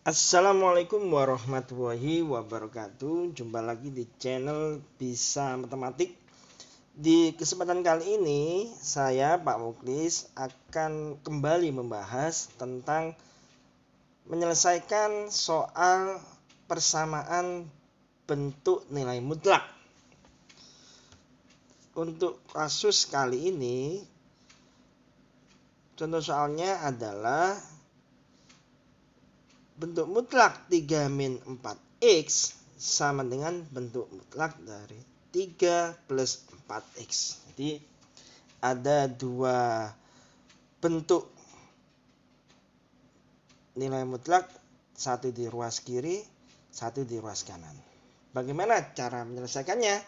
Assalamualaikum warahmatullahi wabarakatuh. Jumpa lagi di channel Bisa Matematik. Di kesempatan kali ini saya Pak Muklis akan kembali membahas tentang menyelesaikan soal persamaan bentuk nilai mutlak. Untuk kasus kali ini contoh soalnya adalah bentuk mutlak 3 min 4x sama dengan bentuk mutlak dari 3 plus 4x. Jadi ada dua bentuk nilai mutlak, satu di ruas kiri, satu di ruas kanan. Bagaimana cara menyelesaikannya?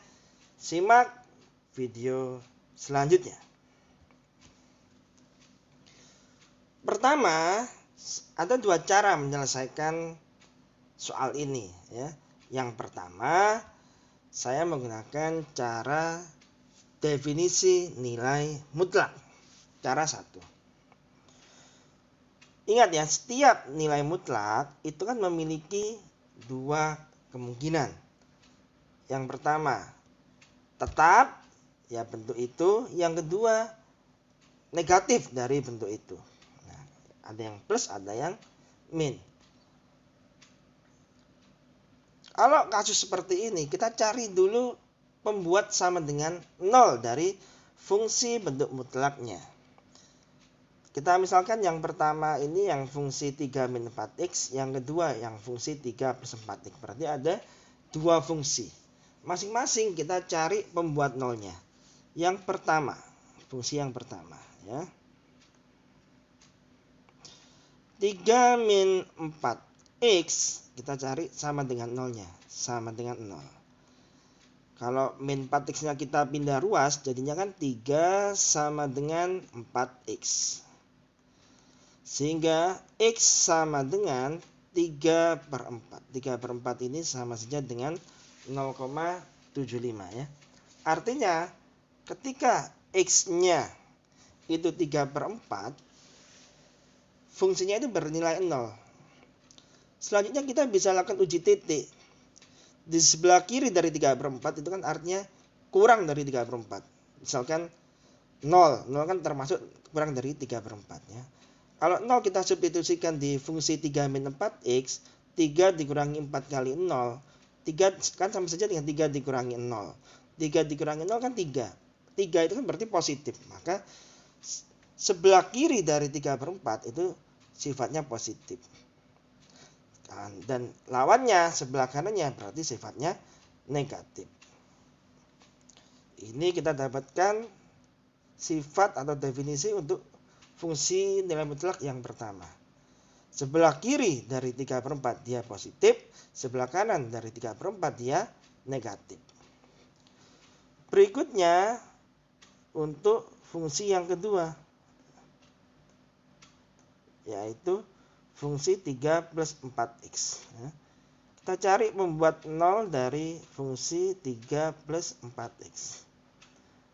Simak video selanjutnya. Pertama, ada dua cara menyelesaikan soal ini ya. Yang pertama, saya menggunakan cara definisi nilai mutlak. Cara 1. Ingat ya, setiap nilai mutlak itu kan memiliki dua kemungkinan. Yang pertama, tetap ya bentuk itu, yang kedua negatif dari bentuk itu. Ada yang plus, ada yang min. Kalau kasus seperti ini, kita cari dulu pembuat sama dengan 0 dari fungsi bentuk mutlaknya. Kita misalkan yang pertama ini yang fungsi 3 min 4x, yang kedua yang fungsi 3 plus 4x. Berarti ada dua fungsi. Masing-masing kita cari pembuat nolnya. Yang pertama, fungsi yang pertama ya. 3 min 4x kita cari sama dengan nolnya, sama dengan 0. Kalau min 4x nya kita pindah ruas, jadinya kan 3 sama dengan 4x. Sehingga x sama dengan 3 per 4. 3 per 4 ini sama saja dengan 0,75 ya. Artinya ketika x nya itu 3 per 4, fungsinya itu bernilai 0. Selanjutnya kita bisa lakukan uji titik. Di sebelah kiri dari 3 per 4 itu kan artinya kurang dari 3 per 4. Misalkan 0. 0 kan termasuk kurang dari 3 per 4 ya. Kalau 0 kita substitusikan di fungsi 3 min 4x, 3 dikurangi 4 kali 0. 3 kan sama saja dengan 3 dikurangi 0. 3 dikurangi 0 kan 3. 3 itu kan berarti positif. Maka sebelah kiri dari 3 per 4 itu sifatnya positif. Dan lawannya sebelah kanannya berarti sifatnya negatif. Ini kita dapatkan sifat atau definisi untuk fungsi nilai mutlak yang pertama. Sebelah kiri dari 3 per 4 dia positif, sebelah kanan dari 3 per 4 dia negatif. Berikutnya untuk fungsi yang kedua, yaitu fungsi 3 plus 4x. Kita cari membuat 0 dari fungsi 3 plus 4x.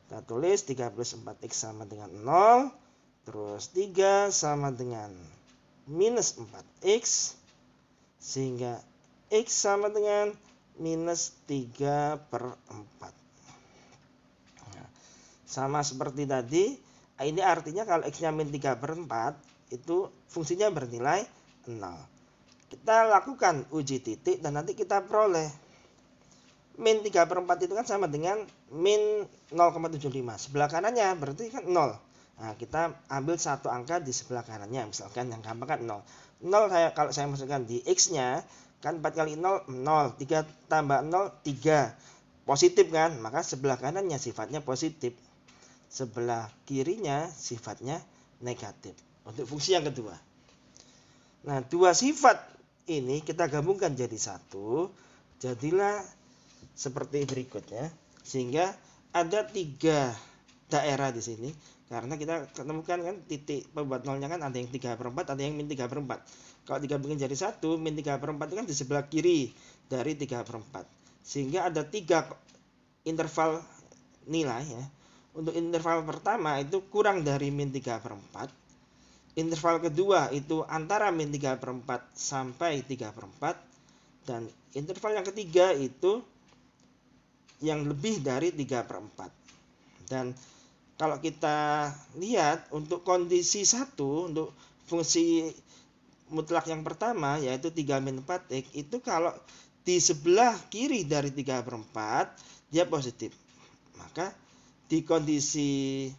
Kita tulis 3 plus 4x sama dengan 0. Terus 3 sama dengan minus 4x. Sehingga x sama dengan minus 3 per 4. Sama seperti tadi, ini artinya kalau x-nya min 3 per 4, itu fungsinya bernilai 0. Kita lakukan uji titik dan nanti kita peroleh min 3 per 4 itu kan sama dengan min 0,75. Sebelah kanannya berarti kan 0. Nah, kita ambil satu angka di sebelah kanannya. Misalkan yang gampang kan 0. 0 kalau saya masukkan di x-nya, kan 4 kali 0, 0. 3 tambah 0, 3. Positif kan? Maka sebelah kanannya sifatnya positif. Sebelah kirinya sifatnya negatif. Untuk fungsi yang kedua. Nah, dua sifat ini kita gabungkan jadi satu. Jadilah seperti berikut ya. Sehingga ada 3 daerah di sini. Karena kita ketemukan kan titik pembuat nolnya kan ada yang 3 per 4, ada yang min 3 per 4. Kalau digabungin jadi satu, min 3 per 4 itu kan di sebelah kiri dari 3 per 4. Sehingga ada 3 interval nilai ya. Untuk interval pertama itu kurang dari min 3 per 4. interval kedua itu antara min 3/4 sampai 3/4, dan interval yang ketiga itu yang lebih dari 3/4. Dan kalau kita lihat untuk kondisi 1, untuk fungsi mutlak yang pertama yaitu 3-4x, itu kalau di sebelah kiri dari 3/4 dia positif. Maka di kondisi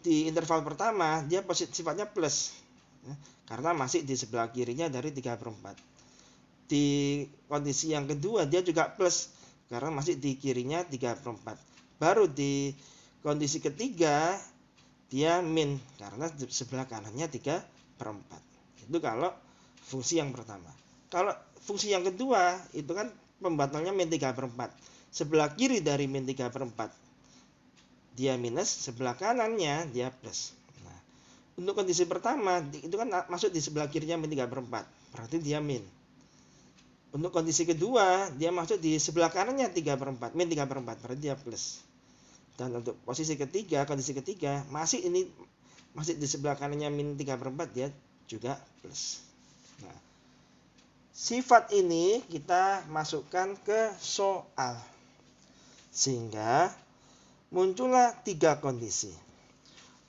di interval pertama dia sifatnya plus, karena masih di sebelah kirinya dari 3/4. Di kondisi yang kedua dia juga plus, karena masih di kirinya 3/4. Baru di kondisi ketiga dia min, karena di sebelah kanannya 3/4. Itu kalau fungsi yang pertama. Kalau fungsi yang kedua itu kan pembatalnya min 3/4. Sebelah kiri dari min 3/4 dia minus, sebelah kanannya dia plus. Nah, untuk kondisi pertama itu kan masuk di sebelah kirinya min 3/4, berarti dia min. Untuk kondisi kedua dia masuk di sebelah kanannya 3/4, min 3/4, berarti dia plus. Dan untuk posisi ketiga, kondisi ketiga masih di sebelah kanannya min 3/4, dia juga plus. Nah, sifat ini kita masukkan ke soal, sehingga muncullah 3 kondisi.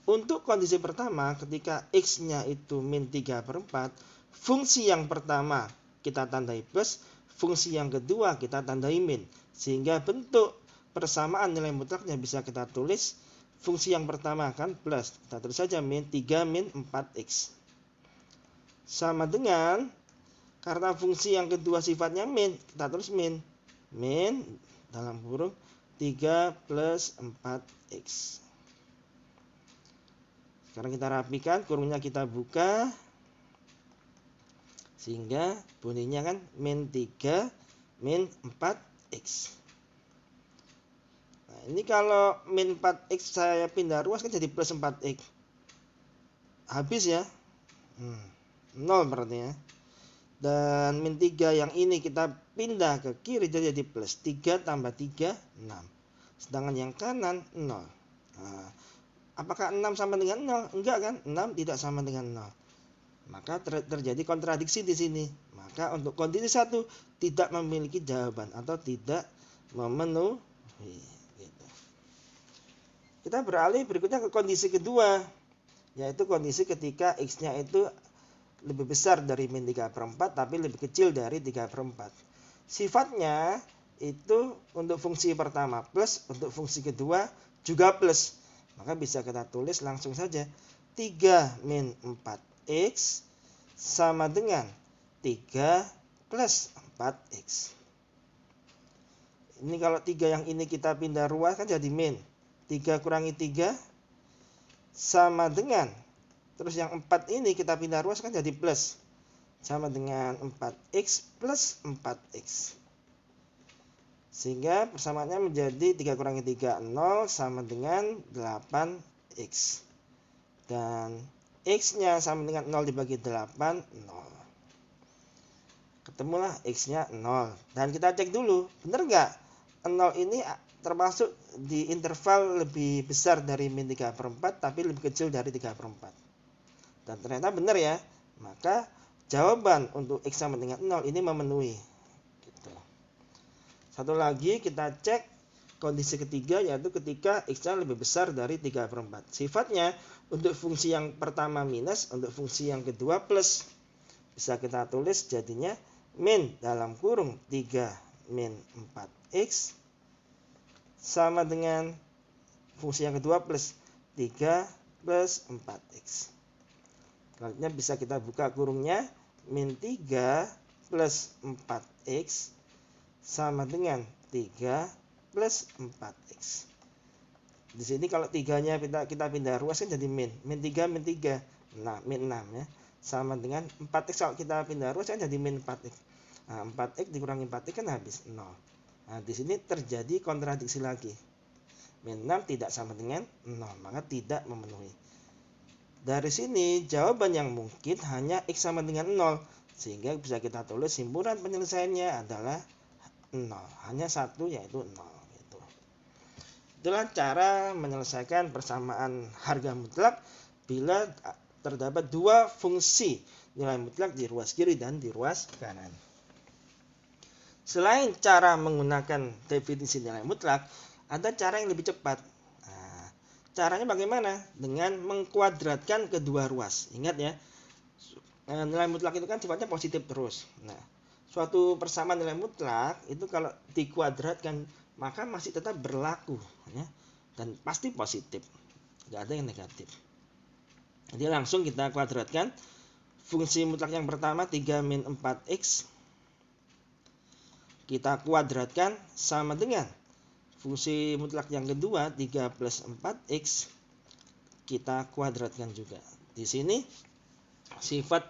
Untuk kondisi pertama, ketika x-nya itu min 3/4, fungsi yang pertama kita tandai plus, fungsi yang kedua kita tandai min, sehingga bentuk persamaan nilai mutlaknya bisa kita tulis fungsi yang pertama kan plus, kita tulis saja min 3 min 4x, sama dengan karena fungsi yang kedua sifatnya min, kita tulis min dalam kurung 3 plus 4x. Sekarang kita rapikan, kurungnya kita buka, sehingga bunyinya kan min 3 min 4x. Nah, ini kalau min 4x saya pindah ruas kan jadi plus 4x. Habis ya. 0 berarti ya. Dan min 3 yang ini kita pindah ke kiri jadi plus 3 tambah 3 6. Sedangkan yang kanan 0. Nah, apakah 6 sama dengan 0? Enggak kan? 6 tidak sama dengan 0. Maka terjadi kontradiksi di sini. Maka untuk kondisi 1 tidak memiliki jawaban atau tidak memenuhi. Gitu. Kita beralih berikutnya ke kondisi kedua, yaitu kondisi ketika x-nya itu lebih besar dari min 3/4 tapi lebih kecil dari 3/4. Sifatnya itu untuk fungsi pertama plus, untuk fungsi kedua juga plus. Maka bisa kita tulis langsung saja 3 min 4x sama dengan 3 plus 4x. Ini kalau 3 yang ini kita pindah ruas kan jadi min. 3 kurangi 3 sama dengan, terus yang 4 ini kita pindah ruas kan jadi plus, sama dengan 4x plus 4x. Sehingga persamaannya menjadi 3 kurangi 3 0 sama dengan 8x. Dan x-nya sama dengan 0 dibagi 8 0. Ketemulah x-nya 0. Dan kita cek dulu, benar nggak 0 ini termasuk di interval lebih besar dari min 3/4 tapi lebih kecil dari 3/4. Dan ternyata benar ya. Maka jawaban untuk x sama dengan 0 ini memenuhi. Gitu. Satu lagi kita cek kondisi ketiga, yaitu ketika x-nya lebih besar dari 3/4. Sifatnya untuk fungsi yang pertama minus, untuk fungsi yang kedua plus. Bisa kita tulis jadinya min dalam kurung 3 min 4x sama dengan fungsi yang kedua plus 3 plus 4x. Selanjutnya bisa kita buka kurungnya, min 3 plus 4x sama dengan 3 plus 4x. Di sini kalau 3-nya kita pindah ruas kan jadi min 3 min 3. Nah, min 6 ya. Sama dengan 4x, kalau kita pindah ruas kan jadi min 4x. Nah, 4x dikurangi 4x kan habis 0. Nah, di sini terjadi kontradiksi lagi. Min 6 tidak sama dengan 0, maka tidak memenuhi. Dari sini jawaban yang mungkin hanya x sama dengan 0, sehingga bisa kita tulis simpulan penyelesaiannya adalah 0. Hanya satu, yaitu 0. Gitu. Itulah cara menyelesaikan persamaan harga mutlak bila terdapat dua fungsi nilai mutlak di ruas kiri dan di ruas kanan. Selain cara menggunakan definisi nilai mutlak, ada cara yang lebih cepat. Nah, caranya bagaimana? Dengan mengkuadratkan kedua ruas. Ingat ya, nilai mutlak itu kan sifatnya positif terus. Nah, suatu persamaan nilai mutlak itu kalau dikuadratkan maka masih tetap berlaku, ya, dan pasti positif, nggak ada yang negatif. Jadi langsung kita kuadratkan. Fungsi mutlak yang pertama 3 min 4x kita kuadratkan sama dengan fungsi mutlak yang kedua 3 plus 4x kita kuadratkan juga. Di sini sifat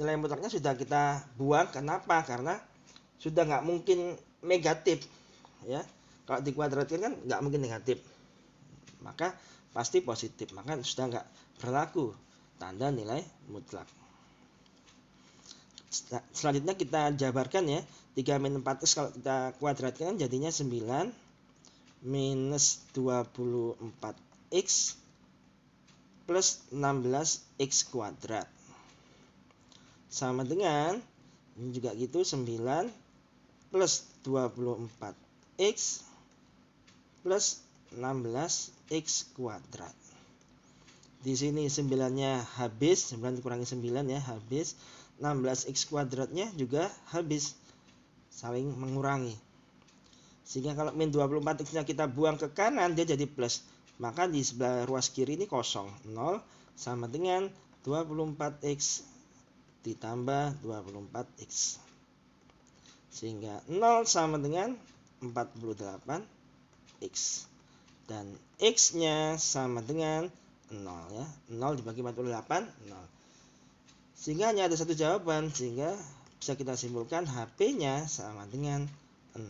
nilai mutlaknya sudah kita buang. Kenapa? Karena sudah nggak mungkin negatif, ya. Kalau dikuadratkan kan nggak mungkin negatif, maka pasti positif, maka sudah nggak berlaku tanda nilai mutlak. Selanjutnya kita jabarkan ya, 3 min 4x kalau kita kuadratkan jadinya 9 minus 24x plus 16x kuadrat. Sama dengan, ini juga gitu, 9 plus 24x plus 16x kuadrat. Di sini 9-nya habis, 9 dikurangi 9 ya, habis. 16x kuadratnya juga habis, saling mengurangi. Sehingga kalau min 24x-nya kita buang ke kanan, dia jadi plus. Maka di sebelah ruas kiri ini kosong, 0 sama dengan 24x ditambah 24x. Sehingga 0 sama dengan 48x. Dan x-nya sama dengan 0 ya. 0 dibagi 48, 0. Sehingga hanya ada satu jawaban, sehingga bisa kita simpulkan HP-nya sama dengan 0.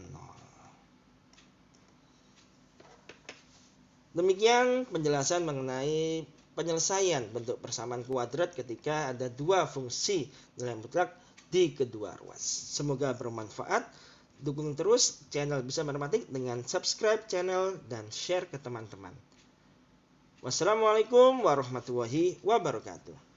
Demikian penjelasan mengenai penyelesaian bentuk persamaan kuadrat ketika ada dua fungsi nilai mutlak di kedua ruas. Semoga bermanfaat. Dukung terus channel Bisa Matematik dengan subscribe channel dan share ke teman-teman. Wassalamualaikum warahmatullahi wabarakatuh.